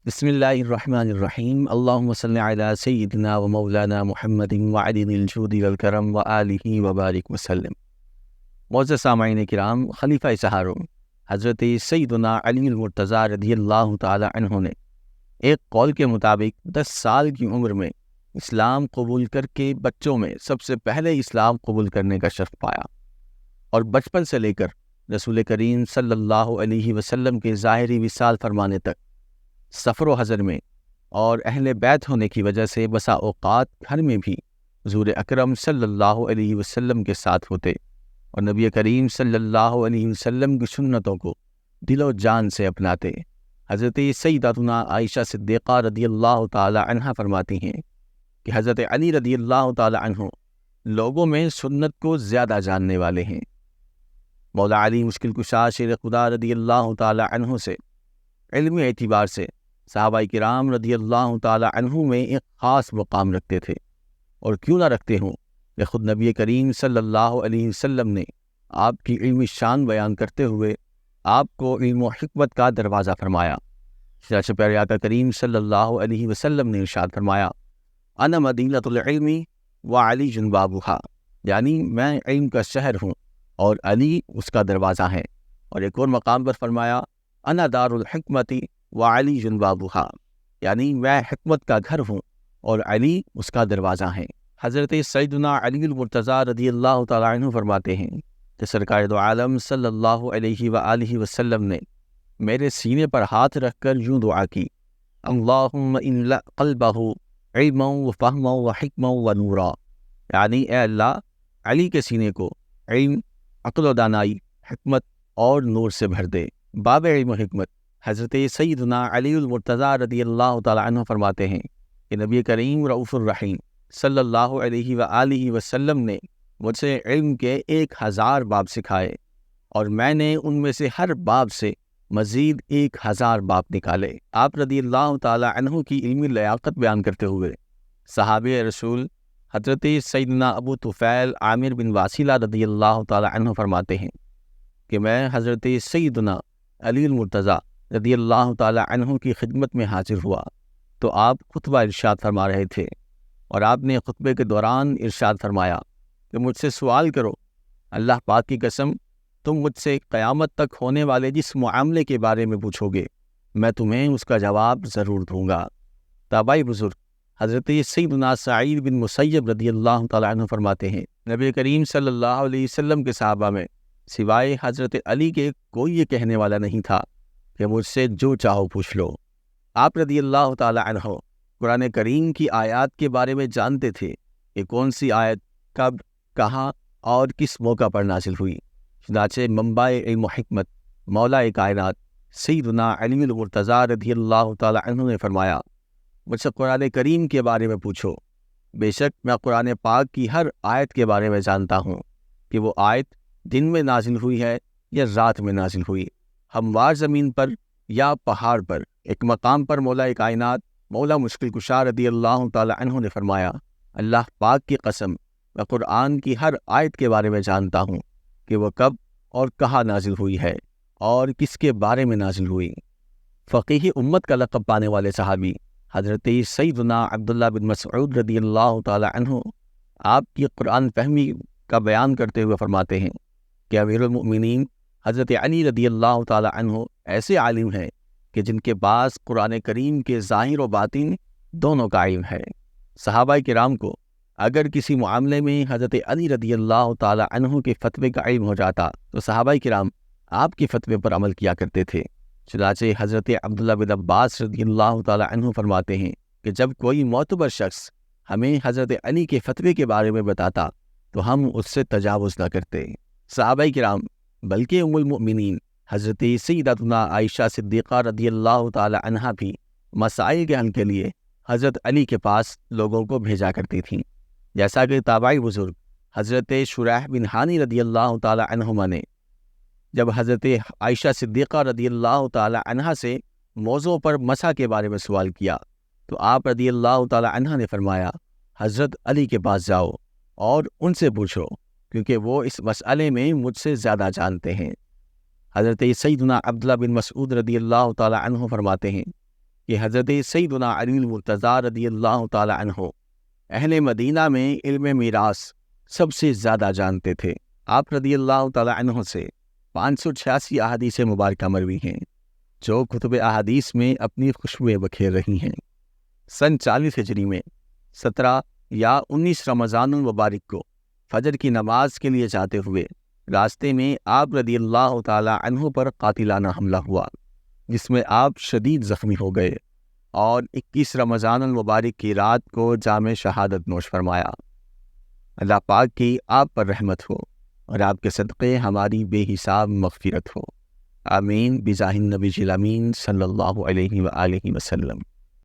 بسم اللہ الرحمن الرحیم اللہم صلی علی سیدنا و مولانا محمد وعدن الجود والکرم و آلہ وبارک وسلم۔ معزز سامعین کرام، خلیفہ سہاروں حضرت سیدنا علی المرتضیٰ رضی اللہ تعالی عنہ نے ایک قول کے مطابق 10 سال کی عمر میں اسلام قبول کر کے بچوں میں سب سے پہلے اسلام قبول کرنے کا شرف پایا، اور بچپن سے لے کر رسول کریم صلی اللہ علیہ وسلم کے ظاہری وصال فرمانے تک سفر و حضر میں اور اہل بیت ہونے کی وجہ سے بسا اوقات گھر میں بھی حضور اکرم صلی اللہ علیہ وسلم کے ساتھ ہوتے اور نبی کریم صلی اللہ علیہ وسلم کی سنتوں کو دل و جان سے اپناتے۔ حضرت سیداتنا عائشہ صدیقہ رضی اللہ تعالی عنہ فرماتی ہیں کہ حضرت علی رضی اللہ تعالی عنہ لوگوں میں سنت کو زیادہ جاننے والے ہیں۔ مولا علی مشکل کشا شیر خدا رضی اللہ تعالی عنہ سے علمی اعتبار سے صحابہ کرام رضی اللہ تعالی عنہ میں ایک خاص مقام رکھتے تھے، اور کیوں نہ رکھتے ہوں کہ خود نبی کریم صلی اللہ علیہ وسلم نے آپ کی علمی شان بیان کرتے ہوئے آپ کو علم و حکمت کا دروازہ فرمایا۔ چنانچہ پیارے آقا کریم صلی اللہ علیہ وسلم نے ارشاد فرمایا، انا مدینۃ العلم وعلی بابھا، یعنی میں علم کا شہر ہوں اور علی اس کا دروازہ ہے۔ اور ایک اور مقام پر فرمایا، انا دار الحکمت وعلی بابھا، یعنی میں حکمت کا گھر ہوں اور علی اس کا دروازہ ہے۔ حضرت سیدنا علی المرتضیٰ رضی اللہ تعالیٰ عنہ فرماتے ہیں کہ سرکار دو عالم صلی اللہ علیہ وآلہ وسلم نے میرے سینے پر ہاتھ رکھ کر یوں دعا کی، اللہم املأ قلبہ علما و فہما و حکما و نورا، یعنی اے اللہ علی کے سینے کو علم، عقل و دانائی، حکمت اور نور سے بھر دے۔ باب علم و حکمت حضرت سیدنا علی المرتضیٰ رضی اللہ تعالیٰ عنہ فرماتے ہیں کہ نبی کریم رؤوف الرحیم صلی اللہ علیہ وآلہ وسلم نے مجھ سے علم کے 1000 باب سکھائے، اور میں نے ان میں سے ہر باب سے مزید 1000 باب نکالے۔ آپ رضی اللہ تعالیٰ عنہ کی علمی لیاقت بیان کرتے ہوئے صحابی رسول حضرت سیدنا ابو طفیل عامر بن واصلہ رضی اللہ تعالیٰ عنہ فرماتے ہیں کہ میں حضرت سیدنا علی المرتضیٰ رضی اللہ تعالیٰ عنہ کی خدمت میں حاضر ہوا تو آپ خطبہ ارشاد فرما رہے تھے، اور آپ نے خطبے کے دوران ارشاد فرمایا کہ مجھ سے سوال کرو، اللہ پاک کی قسم تم مجھ سے قیامت تک ہونے والے جس معاملے کے بارے میں پوچھو گے میں تمہیں اس کا جواب ضرور دوں گا۔ تابعی بزرگ حضرت سیدنا سعید بن مسیب رضی اللہ تعالیٰ عنہ فرماتے ہیں، نبی کریم صلی اللہ علیہ وسلم کے صحابہ میں سوائے حضرت علی کے کوئی یہ کہنے والا نہیں تھا کہ مجھ سے جو چاہو پوچھ لو۔ آپ رضی اللہ تعالی عنہ قرآن کریم کی آیات کے بارے میں جانتے تھے کہ کون سی آیت کب، کہاں اور کس موقع پر نازل ہوئی۔ چنانچہ منبع علم و حکمت مولا کائنات سیدنا علی المرتضیٰ رضی اللہ تعالی عنہ نے فرمایا، مجھ سے قرآن کریم کے بارے میں پوچھو، بے شک میں قرآن پاک کی ہر آیت کے بارے میں جانتا ہوں کہ وہ آیت دن میں نازل ہوئی ہے یا رات میں نازل ہوئی، ہموار زمین پر یا پہاڑ پر۔ ایک مقام پر مولا کائنات مولا مشکل کشا رضی اللہ تعالی عنہ نے فرمایا، اللہ پاک کی قسم میں قرآن کی ہر آیت کے بارے میں جانتا ہوں کہ وہ کب اور کہاں نازل ہوئی ہے اور کس کے بارے میں نازل ہوئی۔ فقیہ امت کا لقب پانے والے صحابی حضرت سیدنا عبداللہ بن مسعود رضی اللہ تعالی عنہ آپ کی قرآن فہمی کا بیان کرتے ہوئے فرماتے ہیں کہ امیر المؤمنین حضرت علی رضی اللہ تعالی عنہ ایسے عالم ہیں کہ جن کے پاس قرآن کریم کے ظاہر و باطن دونوں کا علم ہے۔ صحابہ کرام کو اگر کسی معاملے میں حضرت علی رضی اللہ تعالی عنہ کے فتوے کا علم ہو جاتا تو صحابہ کرام آپ کے فتوے پر عمل کیا کرتے تھے۔ چنانچہ حضرت عبداللہ بن عباس رضی اللہ تعالی عنہ فرماتے ہیں کہ جب کوئی معتبر شخص ہمیں حضرت علی کے فتوے کے بارے میں بتاتا تو ہم اس سے تجاوز نہ کرتے۔ صحابہ کرام بلکہ ام المؤمنین حضرت سیداتنا عائشہ صدیقہ رضی اللہ تعالی عنہ بھی مسائل کے حل کے لیے حضرت علی کے پاس لوگوں کو بھیجا کرتی تھیں، جیسا کہ تابعی بزرگ حضرت شریح بن حانی رضی اللہ تعالی عنہما نے جب حضرت عائشہ صدیقہ رضی اللہ تعالی عنہ سے موضوع پر مسح کے بارے میں سوال کیا تو آپ رضی اللہ تعالی عنہ نے فرمایا، حضرت علی کے پاس جاؤ اور ان سے پوچھو کیونکہ وہ اس مسئلے میں مجھ سے زیادہ جانتے ہیں۔ حضرت سیدنا عبداللہ بن مسعود رضی اللہ تعالی عنہ فرماتے ہیں کہ حضرت سیدنا علی المرتضیٰ رضی اللہ تعالی عنہ اہل مدینہ میں علم میراث سب سے زیادہ جانتے تھے۔ آپ رضی اللہ تعالی عنہ سے 586 احادیث مبارکہ مروی ہیں جو کتب احادیث میں اپنی خوشبوئیں بکھیر رہی ہیں۔ سن 40 ہجری میں 17 یا 19 رمضان المبارک کو فجر کی نماز کے لیے جاتے ہوئے راستے میں آپ رضی اللہ تعالی عنہ پر قاتلانہ حملہ ہوا، جس میں آپ شدید زخمی ہو گئے اور 21 رمضان المبارک کی رات کو جام شہادت نوش فرمایا۔ اللہ پاک کی آپ پر رحمت ہو اور آپ کے صدقے ہماری بے حساب مغفرت ہو، آمین بجاہ النبی الامین صلی اللہ علیہ وآلہ وسلم۔